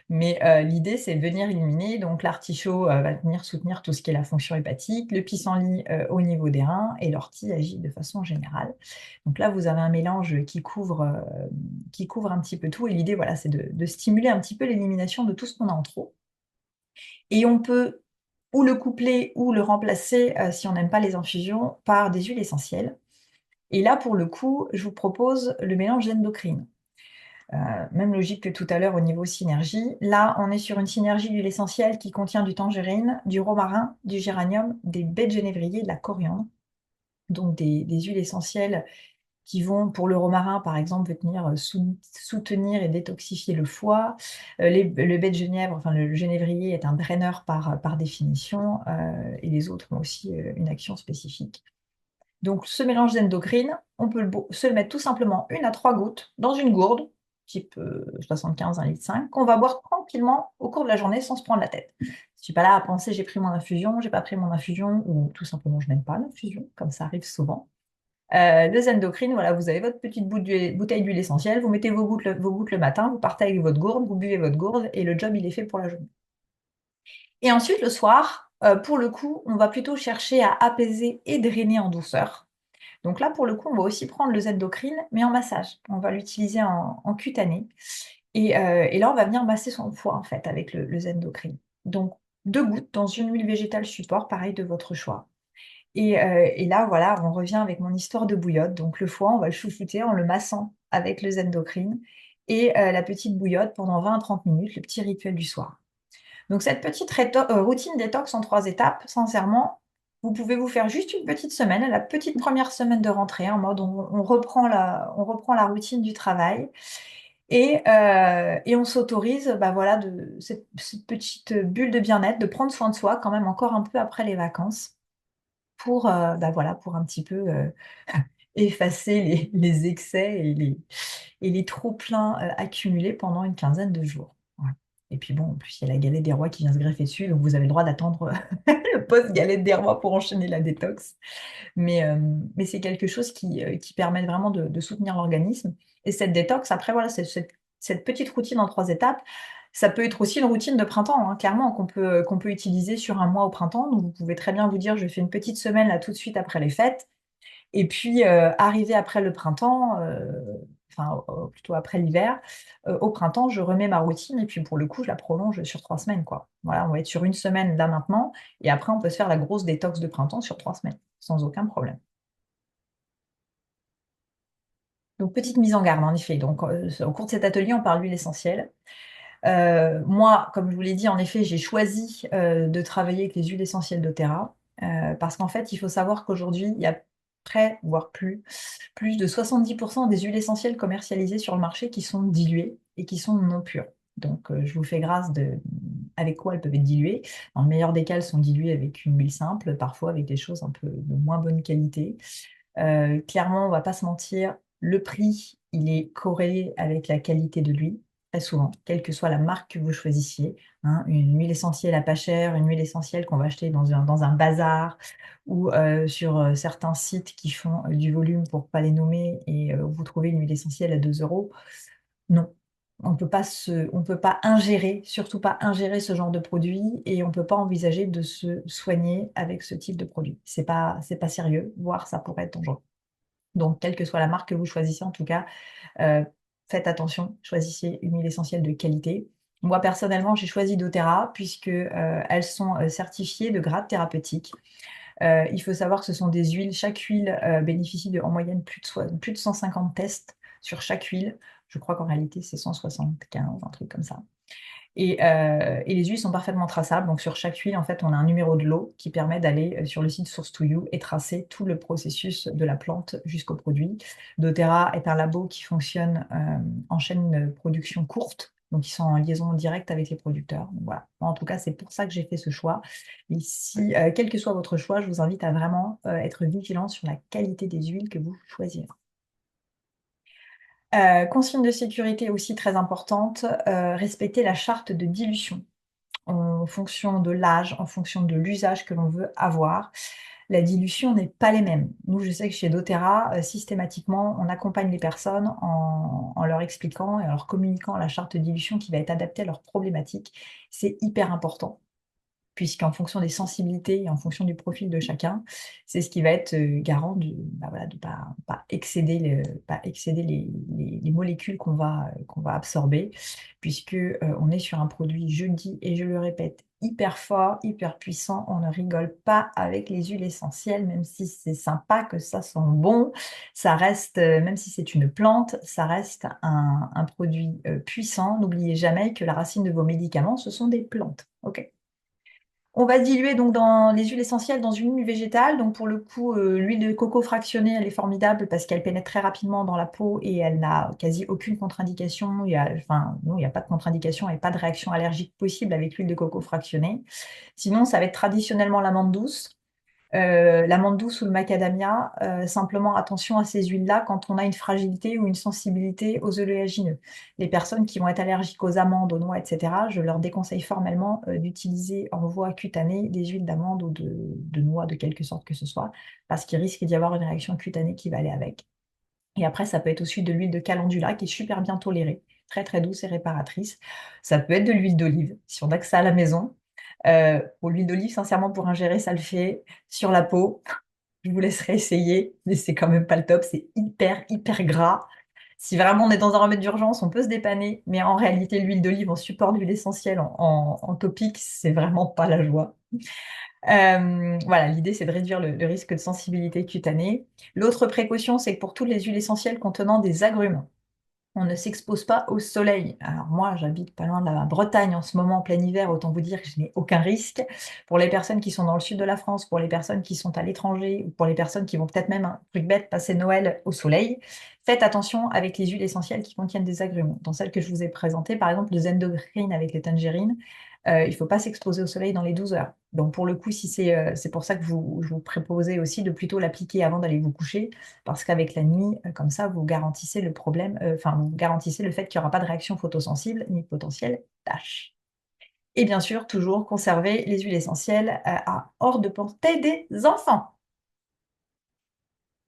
Mais l'idée, c'est de venir éliminer. Donc l'artichaut va venir soutenir tout ce qui est la fonction hépatique, le pissenlit au niveau des reins, et l'ortie agit de façon générale. Donc là, vous avez un mélange qui couvre un petit peu tout. Et l'idée, voilà, c'est de stimuler un petit peu l'élimination de tout ce qu'on a en trop. Et on peut ou le coupler ou le remplacer, si on n'aime pas les infusions, par des huiles essentielles. Et là, pour le coup, je vous propose le mélange endocrine. Même logique que tout à l'heure au niveau synergie. Là, on est sur une synergie d'huile essentielle qui contient du tangerine, du romarin, du géranium, des baies de genévrier, de la coriandre. Donc des huiles essentielles qui vont, pour le romarin par exemple, venir soutenir et détoxifier le foie. Le baie de genièvre, enfin le génévrier est un draineur par définition, et les autres ont aussi une action spécifique. Donc ce mélange d'endocrine, on peut se le mettre tout simplement 1 à 3 gouttes dans une gourde, type 75, 1,5 litre, qu'on va boire tranquillement au cours de la journée sans se prendre la tête. Je ne suis pas là à penser j'ai pris mon infusion, j'ai pas pris mon infusion, ou tout simplement je n'aime pas l'infusion, comme ça arrive souvent. Le Zendocrine, voilà, vous avez votre petite bouteille d'huile essentielle, vous mettez vos gouttes le matin, vous partez avec votre gourde, vous buvez votre gourde, et le job, il est fait pour la journée. Et ensuite, le soir, pour le coup, on va plutôt chercher à apaiser et drainer en douceur. Donc là, pour le coup, on va aussi prendre le Zendocrine, mais en massage. On va l'utiliser en cutané. Et là, on va venir masser son foie, en fait, avec le Zendocrine. Donc, 2 gouttes dans une huile végétale support, pareil, de votre choix. Et là, voilà, on revient avec mon histoire de bouillotte. Donc le foie, on va le chouchouter en le massant avec le Zendocrine, et la petite bouillotte pendant 20 à 30 minutes, le petit rituel du soir. Donc cette petite routine détox en 3 étapes, sincèrement, vous pouvez vous faire juste une petite semaine, la petite première semaine de rentrée, en mode on reprend la routine du travail, et on s'autorise, bah voilà, cette petite bulle de bien-être, de prendre soin de soi quand même encore un peu après les vacances, pour, bah voilà, pour un petit peu, effacer les excès et les trop-pleins, accumulés pendant une quinzaine de jours. Voilà. Et puis bon, en plus, il y a la galette des rois qui vient se greffer dessus, donc vous avez le droit d'attendre le post-galette des rois pour enchaîner la détox. Mais c'est quelque chose qui permet vraiment de soutenir l'organisme. Et cette détox, après, voilà, cette petite routine en 3 étapes, ça peut être aussi une routine de printemps, hein, clairement, qu'on peut utiliser sur un mois au printemps. Donc vous pouvez très bien vous dire: «Je fais une petite semaine là tout de suite après les fêtes», et puis arrivé après le printemps, enfin, plutôt après l'hiver, au printemps, je remets ma routine, et puis pour le coup, je la prolonge sur 3 semaines, quoi. Voilà, on va être sur une semaine là maintenant, et après on peut se faire la grosse détox de printemps sur 3 semaines, sans aucun problème. Donc petite mise en garde, en effet. Donc au cours de cet atelier, on parle d'huile essentielle. Moi, comme je vous l'ai dit, en effet, j'ai choisi de travailler avec les huiles essentielles doTERRA, parce qu'en fait, il faut savoir qu'aujourd'hui, il y a près, voire plus de 70 des huiles essentielles commercialisées sur le marché qui sont diluées et qui sont non pures. Donc je vous fais grâce avec quoi elles peuvent être diluées. Dans le meilleur des cas, elles sont diluées avec une huile simple, parfois avec des choses un peu de moins bonne qualité. Clairement, on va pas se mentir, le prix, il est corrélé avec la qualité de l'huile. très souvent, quelle que soit la marque que vous choisissiez, hein, une huile essentielle à pas cher, une huile essentielle qu'on va acheter dans un bazar ou sur certains sites qui font du volume pour pas les nommer et vous trouvez une huile essentielle à 2 euros. Non, on peut pas ingérer, surtout pas ingérer ce genre de produit et on peut pas envisager de se soigner avec ce type de produit. C'est pas sérieux, voire ça pourrait être dangereux. Donc, quelle que soit la marque que vous choisissez, en tout cas, Heu, faites attention, choisissez une huile essentielle de qualité. Moi, personnellement, j'ai choisi doTERRA puisque, elles sont, certifiées de grade thérapeutique. Il faut savoir que ce sont des huiles chaque huile, bénéficie de en moyenne plus de 150 tests sur chaque huile. Je crois qu'en réalité, c'est 175, un truc comme ça. Et les huiles sont parfaitement traçables. Donc sur chaque huile, en fait, on a un numéro de lot qui permet d'aller, sur le site Source to You et tracer tout le processus de la plante jusqu'au produit. doTERRA est un labo qui fonctionne, en chaîne de production courte, donc ils sont en liaison directe avec les producteurs. Donc voilà. Moi, en tout cas, c'est pour ça que j'ai fait ce choix. Et si, quel que soit votre choix, je vous invite à vraiment, être vigilant sur la qualité des huiles que vous choisirez. Consigne de sécurité aussi très importante, respecter la charte de dilution. En fonction de l'âge, en fonction de l'usage que l'on veut avoir. La dilution n'est pas les mêmes. Nous, je sais que chez doTERRA, systématiquement, on accompagne les personnes en leur expliquant et en leur communiquant la charte de dilution qui va être adaptée à leurs problématiques. C'est hyper important puisqu'en fonction des sensibilités et en fonction du profil de chacun, c'est ce qui va être, garant bah, voilà, de pas excéder les molécules qu'on va absorber puisque, on est sur un produit, je le dis et je le répète, hyper fort, hyper puissant. On ne rigole pas avec les huiles essentielles, même si c'est sympa, que ça sent bon, ça reste, même si c'est une plante, ça reste un produit, puissant. N'oubliez jamais que la racine de vos médicaments, ce sont des plantes, OK? On va diluer donc dans les huiles essentielles dans une huile végétale. Donc pour le coup, l'huile de coco fractionnée, elle est formidable parce qu'elle pénètre très rapidement dans la peau et elle n'a quasi aucune contre-indication. Non, il y a pas de contre-indication et pas de réaction allergique possible avec l'huile de coco fractionnée. Sinon, ça va être traditionnellement l'amande douce. L'amande douce ou le macadamia, simplement attention à ces huiles-là quand on a une fragilité ou une sensibilité aux oléagineux. Les personnes qui vont être allergiques aux amandes, aux noix et cetera, je leur déconseille formellement, d'utiliser en voie cutanée des huiles d'amande ou de noix de quelque sorte que ce soit, parce qu'il risque d'y avoir une réaction cutanée qui va aller avec. Et après, ça peut être aussi de l'huile de calendula qui est super bien tolérée, très, très douce et réparatrice. Ça peut être de l'huile d'olive, si on a que ça à la maison. Bon, l'huile d'olive, sincèrement, pour ingérer, ça le fait. Sur la peau, je vous laisserai essayer, mais c'est quand même pas le top, c'est hyper, hyper gras. Si vraiment on est dans un remède d'urgence, on peut se dépanner, mais en réalité, l'huile d'olive en support d'huile essentielle en topique, c'est vraiment pas la joie. Voilà, l'idée, c'est de réduire le risque de sensibilité cutanée. L'autre précaution, c'est que pour toutes les huiles essentielles contenant des agrumes, on ne s'expose pas au soleil. Alors moi, j'habite pas loin de la Bretagne en ce moment, en plein hiver, autant vous dire que je n'ai aucun risque. Pour les personnes qui sont dans le sud de la France, pour les personnes qui sont à l'étranger, ou pour les personnes qui vont peut-être même, un truc bête, passer Noël au soleil, faites attention avec les huiles essentielles qui contiennent des agrumes. Dans celles que je vous ai présentées, par exemple, le Zendogreen avec les tangerines, il ne faut pas s'exposer au soleil dans les 12 heures. Donc pour le coup, si c'est pour ça que je vous proposais aussi de plutôt l'appliquer avant d'aller vous coucher, parce qu'avec la nuit, comme ça, vous garantissez le problème, enfin, vous garantissez le fait qu'il n'y aura pas de réaction photosensible ni potentielle tâche. Et bien sûr, toujours conserver les huiles essentielles, à hors de portée des enfants.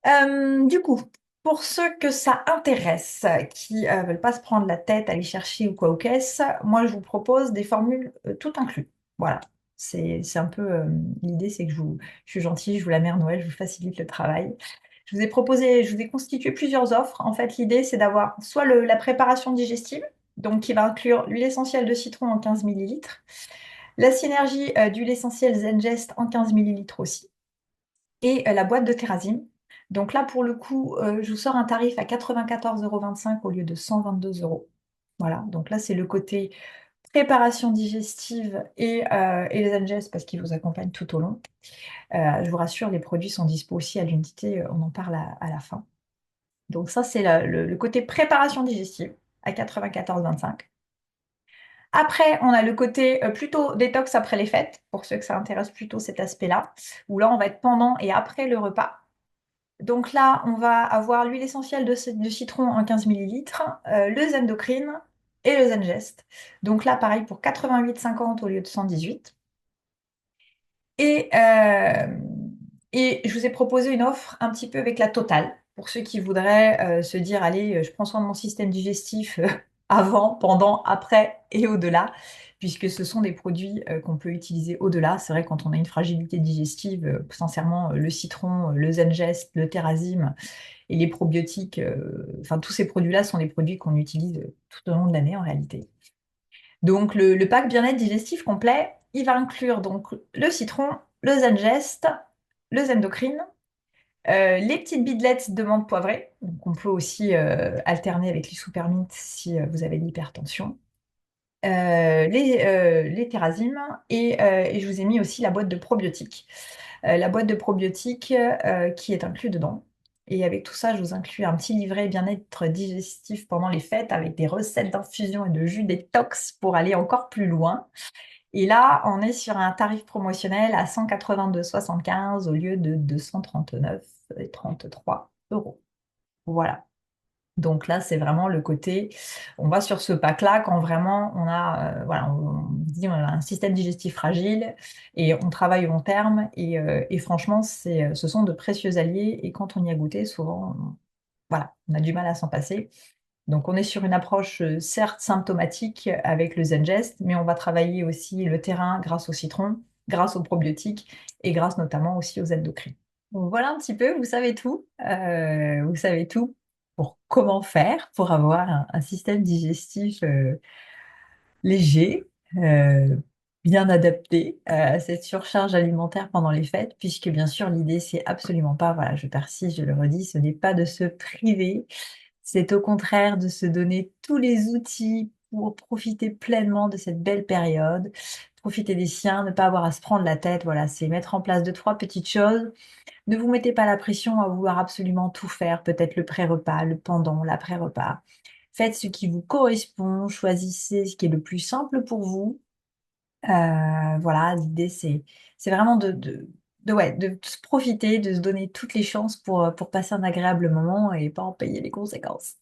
Du coup, pour ceux que ça intéresse, qui, veulent pas se prendre la tête à aller chercher ou quoi aux caisses, moi je vous propose des formules, tout inclus. Voilà, c'est un peu, l'idée c'est que je suis gentille, je vous la mère Noël, je vous facilite le travail. Je vous ai constitué plusieurs offres. En fait, l'idée c'est d'avoir soit la préparation digestive, donc qui va inclure l'huile essentielle de citron en 15 millilitres, la synergie, d'huile essentielle Zengest en 15 millilitres aussi et la boîte de Terrazine. Donc là, pour le coup, je vous sors un tarif à 94,25 € au lieu de 122 €. Voilà, donc là, c'est le côté préparation digestive et les Zengest parce qu'ils vous accompagnent tout au long. Je vous rassure, les produits sont dispo aussi à l'unité, on en parle à la fin. Donc ça, c'est le côté préparation digestive à 94,25 €. Après, on a le côté, plutôt détox après les fêtes, pour ceux que ça intéresse plutôt cet aspect-là, où là, on va être pendant et après le repas. Donc là, on va avoir l'huile essentielle de citron en 15 millilitres, le Zendocrine et le Zengest. Donc là, pareil, pour 88,50 au lieu de 118. Et, euh, et je vous ai proposé une offre un petit peu avec la totale, pour ceux qui voudraient se dire, allez, je prends soin de mon système digestif avant, pendant, après et au-delà, puisque ce sont des produits qu'on peut utiliser au-delà. C'est vrai, quand on a une fragilité digestive, sincèrement, le citron, le Zengest, le Terrazym et les probiotiques, enfin tous ces produits-là sont des produits qu'on utilise tout au long de l'année en réalité. Donc le pack bien-être digestif complet, il va inclure donc le citron, le Zengest, le Zendocrine, les petites bidelettes de menthe poivrée. Donc on peut aussi alterner avec les Supermint si vous avez de l'hypertension. Les Terrazym et je vous ai mis aussi la boîte de probiotiques. La boîte de probiotiques qui est inclus dedans. Et avec tout ça, je vous inclus un petit livret bien-être digestif pendant les fêtes avec des recettes d'infusion et de jus détox pour aller encore plus loin. Et là, on est sur un tarif promotionnel à 182,75 au lieu de 239,33 euros. Voilà. Donc là, c'est vraiment le côté, on va sur ce pack-là quand vraiment on a, voilà, on dit on a un système digestif fragile et on travaille au long terme et franchement, ce sont de précieux alliés et quand on y a goûté, souvent, voilà, on a du mal à s'en passer. Donc on est sur une approche certes symptomatique avec le Zengest, mais on va travailler aussi le terrain grâce au citron, grâce aux probiotiques et grâce notamment aussi aux endocrines. Donc voilà un petit peu, vous savez tout pour comment faire pour avoir un système digestif léger, euh, bien adapté à cette surcharge alimentaire pendant les fêtes, puisque bien sûr l'idée c'est absolument pas, voilà, je persiste, je le redis, ce n'est pas de se priver, c'est au contraire de se donner tous les outils pour profiter pleinement de cette belle période, profiter des siens, ne pas avoir à se prendre la tête, voilà, c'est mettre en place deux, trois petites choses. Ne vous mettez pas la pression à vouloir absolument tout faire, peut-être le pré-repas, le pendant, l'après-repas. Faites ce qui vous correspond, choisissez ce qui est le plus simple pour vous. Voilà, l'idée c'est vraiment ouais, de se profiter, de se donner toutes les chances pour passer un agréable moment et pas en payer les conséquences.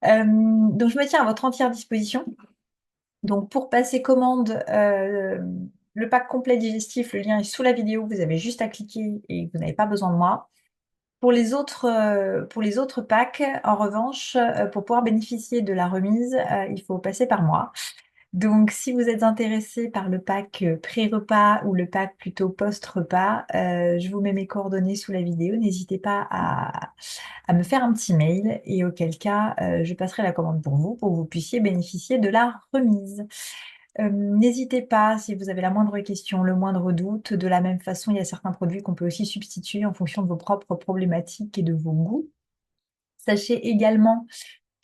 Donc je me tiens à votre entière disposition. Donc pour passer commande, le pack complet digestif, le lien est sous la vidéo, vous avez juste à cliquer et vous n'avez pas besoin de moi. Pour les autres packs, en revanche, pour pouvoir bénéficier de la remise, il faut passer par moi. Donc, si vous êtes intéressé par le pack pré-repas ou le pack plutôt post-repas, je vous mets mes coordonnées sous la vidéo. N'hésitez pas à me faire un petit mail et auquel cas, je passerai la commande pour que vous puissiez bénéficier de la remise. N'hésitez pas si vous avez la moindre question, le moindre doute. De la même façon, il y a certains produits qu'on peut aussi substituer en fonction de vos propres problématiques et de vos goûts. Sachez également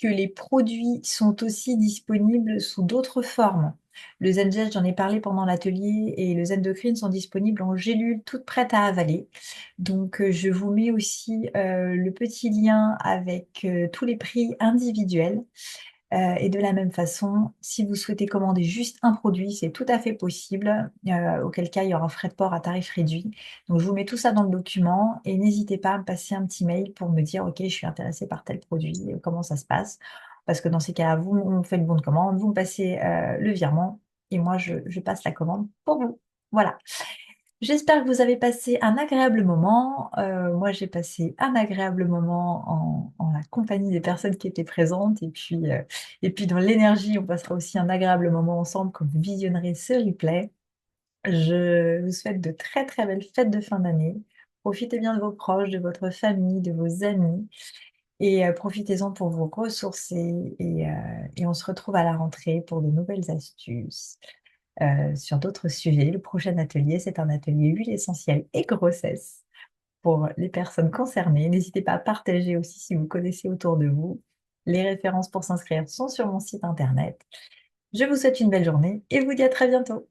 que les produits sont aussi disponibles sous d'autres formes. Le Zengest, j'en ai parlé pendant l'atelier, et le Zendocrine sont disponibles en gélules toutes prêtes à avaler. Donc, je vous mets aussi le petit lien avec tous les prix individuels. Et de la même façon, si vous souhaitez commander juste un produit, c'est tout à fait possible, auquel cas il y aura un frais de port à tarif réduit. Donc je vous mets tout ça dans le document et n'hésitez pas à me passer un petit mail pour me dire, OK, je suis intéressée par tel produit, comment ça se passe. Parce que dans ces cas-là, vous, on fait le bon de commande, vous me passez le virement et moi, je passe la commande pour vous. Voilà. J'espère que vous avez passé un agréable moment. Moi, j'ai passé un agréable moment en la compagnie des personnes qui étaient présentes. Et puis dans l'énergie, on passera aussi un agréable moment ensemble quand vous visionnerez ce replay. Je vous souhaite de très très belles fêtes de fin d'année. Profitez bien de vos proches, de votre famille, de vos amis. Et profitez-en pour vous ressourcer. Et on se retrouve à la rentrée pour de nouvelles astuces sur d'autres sujets. Le prochain atelier, c'est un atelier huile essentielle et grossesse pour les personnes concernées. N'hésitez pas à partager aussi si vous connaissez autour de vous. Les références pour s'inscrire sont sur mon site internet. Je vous souhaite une belle journée et vous dis à très bientôt.